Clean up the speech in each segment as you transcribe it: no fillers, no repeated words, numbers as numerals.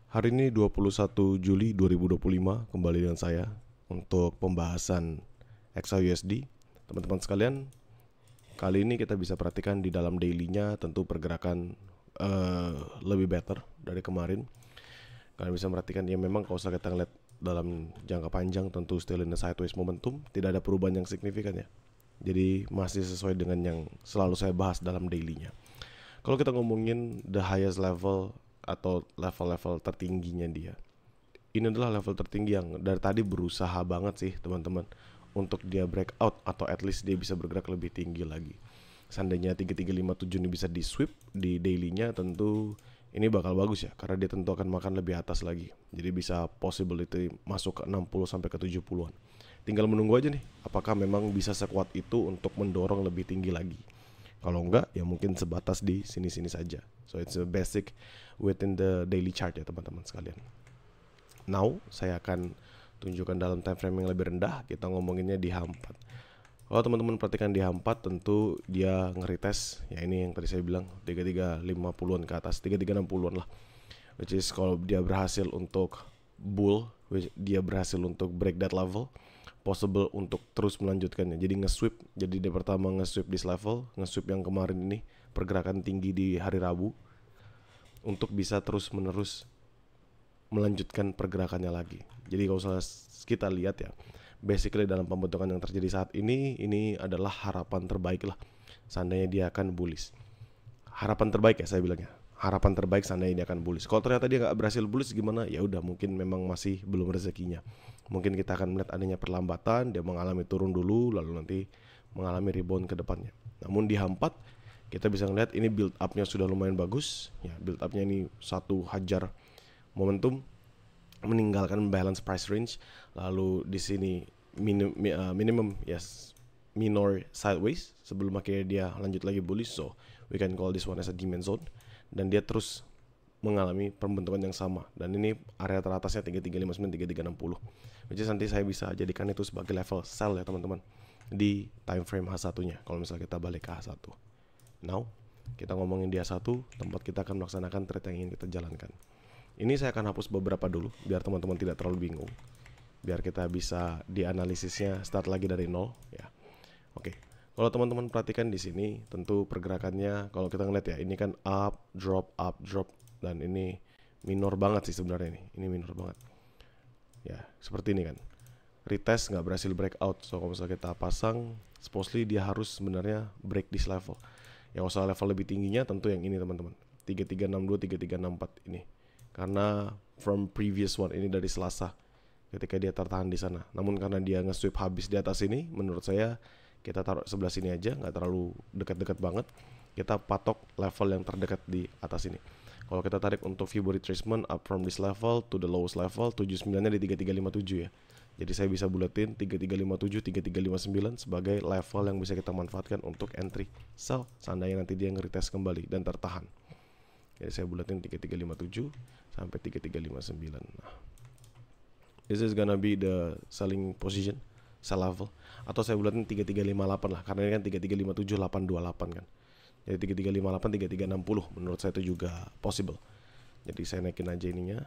Hari ini 21 Juli 2025 kembali dengan saya untuk pembahasan XAUSD. Teman-teman sekalian, kali ini kita bisa perhatikan di dalam daily-nya tentu pergerakan lebih better dari kemarin. Kalian bisa perhatikan ya memang kalau kita ngeliat dalam jangka panjang tentu still in the sideways momentum, tidak ada perubahan yang signifikan ya. Jadi masih sesuai dengan yang selalu saya bahas dalam daily-nya. Kalau kita ngomongin the highest level atau level-level tertingginya dia, ini adalah level tertinggi yang dari tadi berusaha banget sih teman-teman untuk dia breakout atau at least dia bisa bergerak lebih tinggi lagi. Seandainya 3357 ini bisa di sweep di daily-nya, tentu ini bakal bagus ya, karena dia tentu akan makan lebih atas lagi. Jadi bisa possibility masuk ke 60 sampai ke 70-an. Tinggal menunggu aja nih, apakah memang bisa sekuat itu untuk mendorong lebih tinggi lagi. Kalau enggak, ya mungkin sebatas di sini-sini saja. So it's a basic within the daily chart ya teman-teman sekalian. Now, saya akan tunjukkan dalam time frame yang lebih rendah. Kita ngomonginnya di H4. Kalau teman-teman perhatikan di H4, tentu dia nge-retest. Ya ini yang tadi saya bilang, 3350-an ke atas, 3360-an lah. Which is kalau dia berhasil untuk bull, dia berhasil untuk break that level, possible untuk terus melanjutkannya. Jadi nge-sweep. Jadi dia pertama nge-sweep di level, nge-sweep yang kemarin ini pergerakan tinggi di hari Rabu untuk bisa terus menerus melanjutkan pergerakannya lagi. Jadi kalau kita lihat ya, basically dalam pembentukan yang terjadi saat ini adalah harapan terbaik lah. Seandainya dia akan bullish. Harapan terbaik ya saya bilangnya. Harapan terbaik seandainya dia akan bullish. Kalau ternyata dia nggak berhasil bullish gimana? Ya udah, mungkin memang masih belum rezekinya. Mungkin kita akan melihat adanya perlambatan, dia mengalami turun dulu, lalu nanti mengalami rebound ke depannya. Namun di H4 kita bisa melihat ini build up-nya sudah lumayan bagus. Ya, build up-nya ini satu hajar momentum meninggalkan balance price range, lalu di sini minimum yes minor sideways sebelum akhirnya dia lanjut lagi bullish, so we can call this one as a demand zone, dan dia terus mengalami pembentukan yang sama, dan ini area teratasnya 3359 3360, which is nanti saya bisa jadikan itu sebagai level sell ya teman-teman di time frame H1 nya kalau misalnya kita balik ke H1. Now kita ngomongin di H1, tempat kita akan melaksanakan trade yang ingin kita jalankan. Ini saya akan hapus beberapa dulu biar teman-teman tidak terlalu bingung, biar kita bisa dianalisisnya start lagi dari nol ya. Oke. Kalau teman-teman perhatikan di sini, tentu pergerakannya kalau kita ngeliat ya, ini kan up drop, dan ini minor banget sih sebenarnya ini. Ini minor banget. Ya, seperti ini kan. Retest nggak berhasil breakout. So kalau misalnya kita pasang, supposedly dia harus sebenarnya break this level. Yang usah level lebih tingginya tentu yang ini teman-teman. 3362, 3364 ini. Karena from previous one ini dari Selasa ketika dia tertahan di sana. Namun karena dia nge-sweep habis di atas ini, menurut saya kita taruh sebelah sini aja, nggak terlalu dekat-dekat banget. Kita patok level yang terdekat di atas ini. Kalau kita tarik untuk Fibonacci retracement up from this level to the lowest level, 79-nya di 3357 ya. Jadi saya bisa buletin 3357, 3359 sebagai level yang bisa kita manfaatkan untuk entry sell seandainya nanti dia nge-retest kembali dan tertahan. Jadi saya buletin 3357 sampai 3359. Nah, this is gonna be the selling position, sell level. Atau saya buletin 3358 lah, karena ini kan 3357 828 kan. Jadi 3358 3360 menurut saya itu juga possible. Jadi saya naikin aja ininya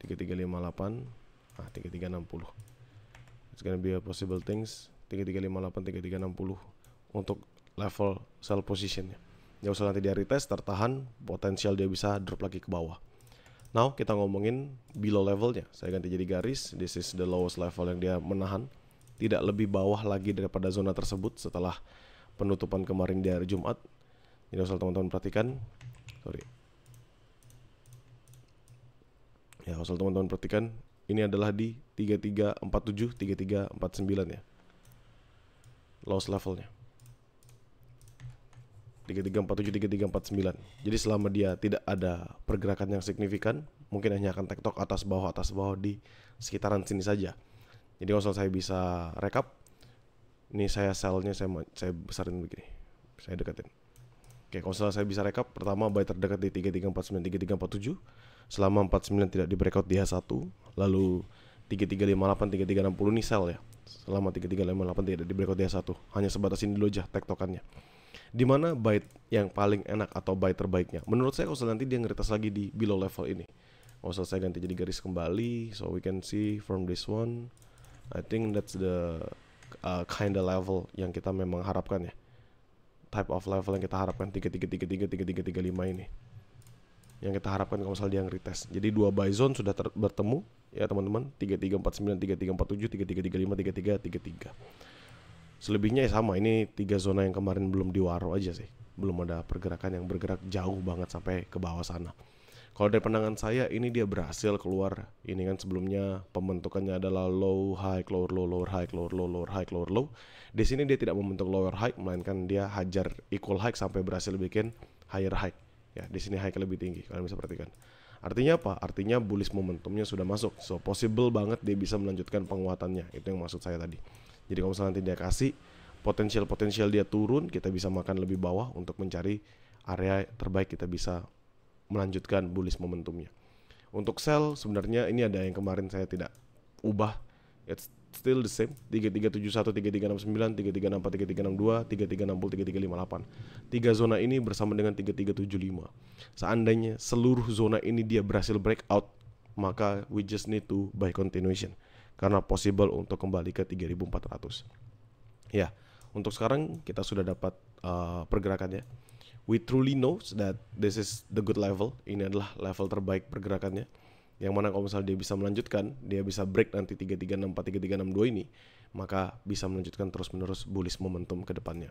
3358, 3360. It's gonna be a possible things 3358 3360 untuk level sell positionnya. Ya usah nanti dia retest tertahan, potensial dia bisa drop lagi ke bawah. Now kita ngomongin below levelnya. Saya ganti jadi garis. This is the lowest level yang dia menahan. Tidak lebih bawah lagi daripada zona tersebut setelah penutupan kemarin di hari Jumat. Jadi usah teman-teman perhatikan. Ya usah teman-teman perhatikan. Ini adalah di 3347, 3349 ya. Lowest levelnya 3347, 3349. Jadi selama dia tidak ada pergerakan yang signifikan, mungkin hanya akan tektok atas bawah di sekitaran sini saja. Jadi kalau saya bisa rekap, ini saya sell-nya saya besarin begini, saya dekatin. Oke, kalau saya bisa rekap, pertama buy terdekat di 3349, 3347. Selama 49 tidak di breakout di H1, lalu 3358, 3360 ini sell ya. Selama 3358 tidak di breakout di H1, hanya sebatas ini dulu aja tektokannya. Di mana buy yang paling enak atau buy terbaiknya? Menurut saya kalau nanti dia ngeretas lagi di below level ini, selesai ganti jadi garis kembali. So we can see from this one, I think that's the kind of level yang kita memang harapkan ya. Type of level yang kita harapkan 3333 3335 ini. Yang kita harapkan kalau misalnya dia retest. Jadi dua buy zone sudah bertemu ya teman-teman, 3349, 3347, 3335, 3333. Selebihnya ya sama, ini 3 zona yang kemarin belum diwaro aja sih. Belum ada pergerakan yang bergerak jauh banget sampai ke bawah sana. Kalau dari pandangan saya ini dia berhasil keluar. Ini kan sebelumnya pembentukannya adalah low high lower low, lower high lower low, lower high lower low. Di sini dia tidak membentuk lower high, melainkan dia hajar equal high sampai berhasil bikin higher high. Ya, di sini high lebih tinggi, kalian bisa perhatikan. Artinya apa? Artinya bullish momentumnya sudah masuk. So possible banget dia bisa melanjutkan penguatannya. Itu yang maksud saya tadi. Jadi kalau misalnya nanti dia kasih potensial dia turun, kita bisa makan lebih bawah untuk mencari area terbaik, kita bisa melanjutkan bullish momentumnya. Untuk sell sebenarnya ini ada yang kemarin saya tidak ubah. It's still the same. 3371, 3369, 3364, 3362, 3360, 3358. 3 zona ini bersama dengan 3375. Seandainya seluruh zona ini dia berhasil breakout, maka we just need to buy continuation. Karena possible untuk kembali ke 3400. Ya, untuk sekarang kita sudah dapat pergerakannya. We truly know that this is the good level. Ini adalah level terbaik pergerakannya. Yang mana kalau misalnya dia bisa melanjutkan, dia bisa break nanti 3364, 3362 ini, maka bisa melanjutkan terus-menerus bullish momentum ke depannya.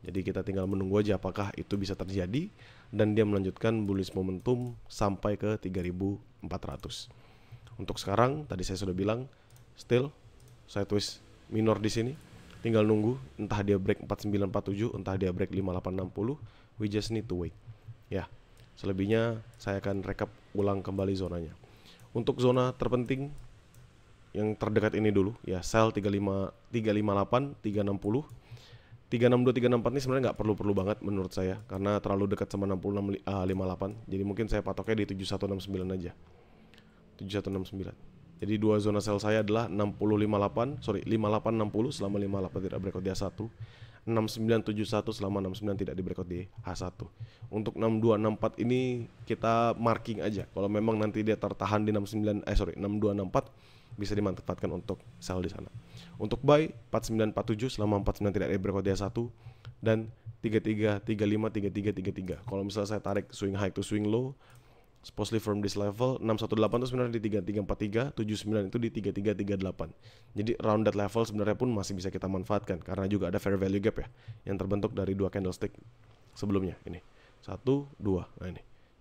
Jadi kita tinggal menunggu aja apakah itu bisa terjadi dan dia melanjutkan bullish momentum sampai ke 3400. Untuk sekarang tadi saya sudah bilang still sideways minor di sini. Tinggal nunggu entah dia break 4947, entah dia break 5860. We just need to wait. Ya, selebihnya saya akan recap ulang kembali zonanya. Untuk zona terpenting yang terdekat ini dulu, ya sell 358, 360, 362, 364 ini sebenarnya nggak perlu banget menurut saya karena terlalu dekat sama 5658. Jadi mungkin saya patoknya di 7169 aja. 7169. Jadi dua zona sell saya adalah 5860 selama 58 tidak breakout di H1, 6971 selama 69 tidak di breakout di H1. Untuk 6264 ini kita marking aja. Kalau memang nanti dia tertahan di 6264 bisa dimanfaatkan untuk sell di sana. Untuk buy 4947 selama 49 tidak di breakout di H1 dan 3335 3333. Kalau misalnya saya tarik swing high to swing low, supposedly from this level 618 itu sebenarnya di 3343, 79 itu di 3338. Jadi round that level sebenarnya pun masih bisa kita manfaatkan karena juga ada fair value gap ya yang terbentuk dari dua candlestick sebelumnya ini. 1, 2. Nah ini.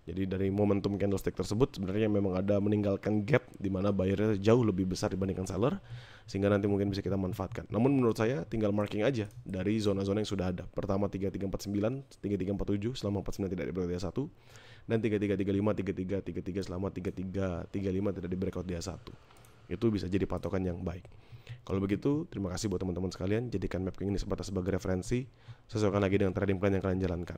Jadi dari momentum candlestick tersebut sebenarnya memang ada meninggalkan gap di mana buyernya jauh lebih besar dibandingkan seller sehingga nanti mungkin bisa kita manfaatkan. Namun menurut saya tinggal marking aja dari zona-zona yang sudah ada. Pertama 3349, 3347 selama 49 tidak di breakout di H1 dan 3335, 3333 selama 3335 tidak di breakout di H1. Itu bisa jadi patokan yang baik. Kalau begitu, terima kasih buat teman-teman sekalian. Jadikan Mapking ini sebatas sebagai referensi. Sesuaikan lagi dengan trading plan yang kalian jalankan.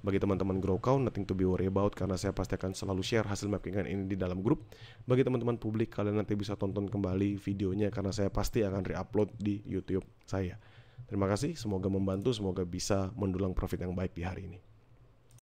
Bagi teman-teman grow count, nothing to be worry about karena saya pasti akan selalu share hasil Mapking ini di dalam grup. Bagi teman-teman publik, kalian nanti bisa tonton kembali videonya karena saya pasti akan re-upload di YouTube saya. Terima kasih, semoga membantu, semoga bisa mendulang profit yang baik di hari ini.